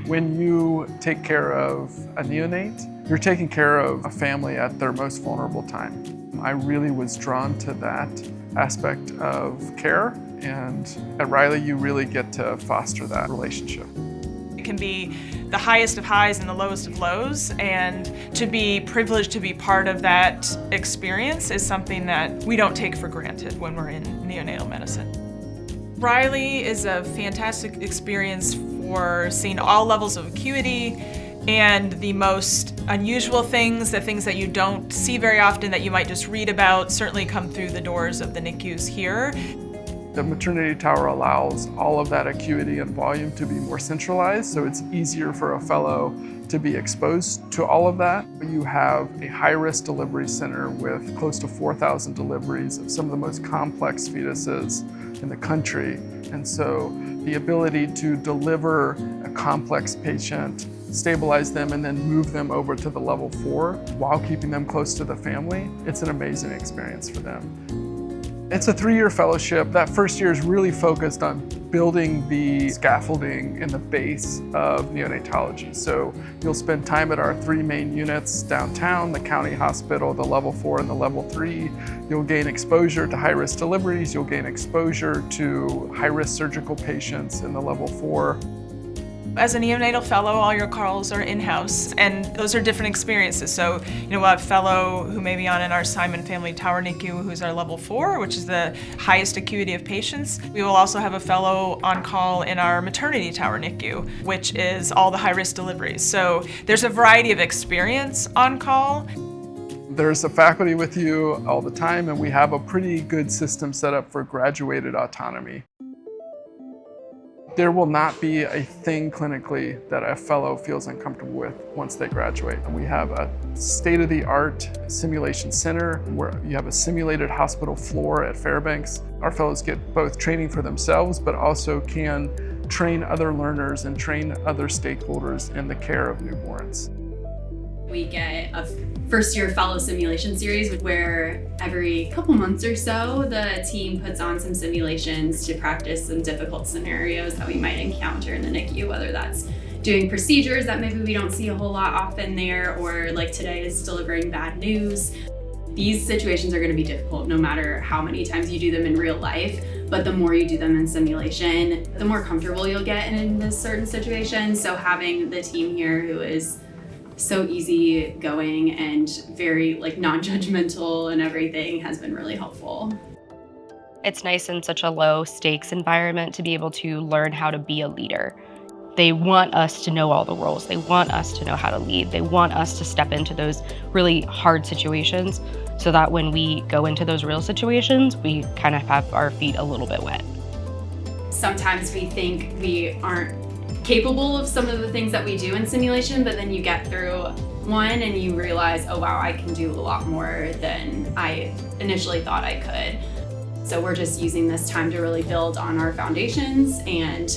When you take care of a neonate, you're taking care of a family at their most vulnerable time. I really was drawn to that aspect of care, and at Riley you really get to foster that relationship. It can be the highest of highs and the lowest of lows, and to be privileged to be part of that experience is something that we don't take for granted when we're in neonatal medicine. Riley is a fantastic experience for seeing all levels of acuity and the most unusual things, the things that you don't see very often that you might just read about, certainly come through the doors of the NICUs here. The maternity tower allows all of that acuity and volume to be more centralized, so it's easier for a fellow to be exposed to all of that. You have a high-risk delivery center with close to 4,000 deliveries of some of the most complex fetuses in the country. And so the ability to deliver a complex patient, stabilize them, and then move them over to the level 4 while keeping them close to the family, it's an amazing experience for them. It's a 3-year fellowship. That first year is really focused on building the scaffolding and the base of neonatology. So you'll spend time at our 3 main units downtown, the county hospital, the level 4 and the level 3. You'll gain exposure to high-risk deliveries. You'll gain exposure to high-risk surgical patients in the level 4. As a neonatal fellow, all your calls are in-house, and those are different experiences. So, we'll have a fellow who may be on in our Simon Family Tower NICU, who's our level 4, which is the highest acuity of patients. We will also have a fellow on call in our maternity tower NICU, which is all the high-risk deliveries. So there's a variety of experience on call. There's a faculty with you all the time, and we have a pretty good system set up for graduated autonomy. There will not be a thing clinically that a fellow feels uncomfortable with once they graduate. And we have a state-of-the-art simulation center where you have a simulated hospital floor at Fairbanks. Our fellows get both training for themselves, but also can train other learners and train other stakeholders in the care of newborns. We get a first-year fellow simulation series where every couple months or so, the team puts on some simulations to practice some difficult scenarios that we might encounter in the NICU, whether that's doing procedures that maybe we don't see a whole lot often there, or like today is delivering bad news. These situations are going to be difficult no matter how many times you do them in real life, but the more you do them in simulation, the more comfortable you'll get in this certain situation. So having the team here who is so easygoing and very non-judgmental and everything has been really helpful. It's nice in such a low stakes environment to be able to learn how to be a leader. They want us to know all the roles. They want us to know how to lead. They want us to step into those really hard situations so that when we go into those real situations, we kind of have our feet a little bit wet. Sometimes we think we aren't capable of some of the things that we do in simulation, but then you get through one and you realize, oh wow, I can do a lot more than I initially thought I could. So we're just using this time to really build on our foundations and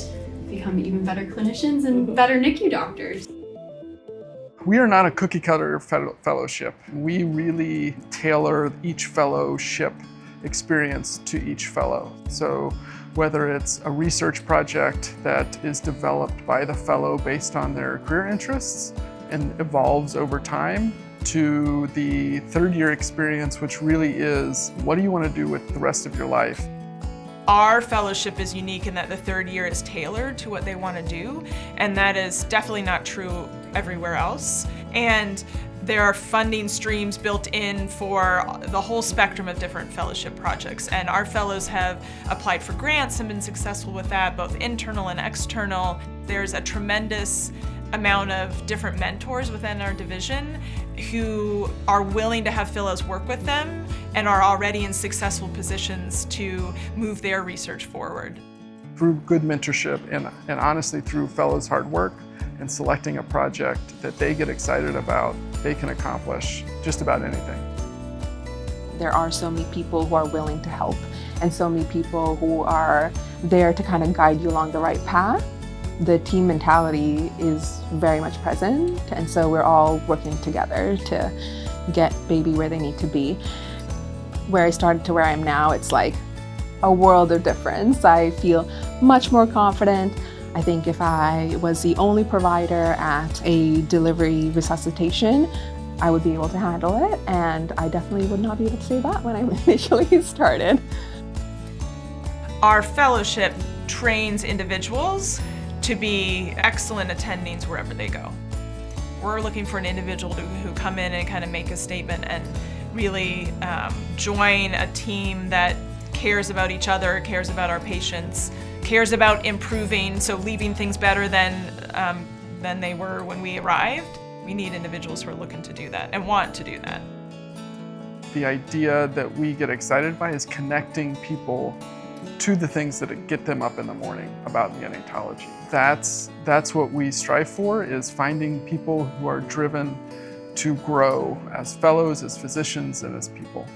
become even better clinicians and better NICU doctors. We are not a cookie cutter fellowship. We really tailor each fellowship experience to each fellow. So whether it's a research project that is developed by the fellow based on their career interests and evolves over time, to the 3rd-year experience, which really is, what do you want to do with the rest of your life? Our fellowship is unique in that the 3rd year is tailored to what they want to do, and that is definitely not true everywhere else. And there are funding streams built in for the whole spectrum of different fellowship projects, and our fellows have applied for grants and been successful with that, both internal and external. There's a tremendous amount of different mentors within our division who are willing to have fellows work with them and are already in successful positions to move their research forward. Through good mentorship and honestly through fellows' hard work and selecting a project that they get excited about, they can accomplish just about anything. There are so many people who are willing to help and so many people who are there to kind of guide you along the right path. The team mentality is very much present, and so we're all working together to get baby where they need to be. Where I started to where I am now, it's like a world of difference. I feel much more confident. I think if I was the only provider at a delivery resuscitation, I would be able to handle it, and I definitely would not be able to say that when I initially started. Our fellowship trains individuals to be excellent attendings wherever they go. We're looking for an individual who come in and kind of make a statement and really join a team that cares about each other, cares about our patients, cares about improving, so leaving things better than they were when we arrived. We need individuals who are looking to do that and want to do that. The idea that we get excited by is connecting people to the things that get them up in the morning about neonatology. That's what we strive for, is finding people who are driven to grow as fellows, as physicians, and as people.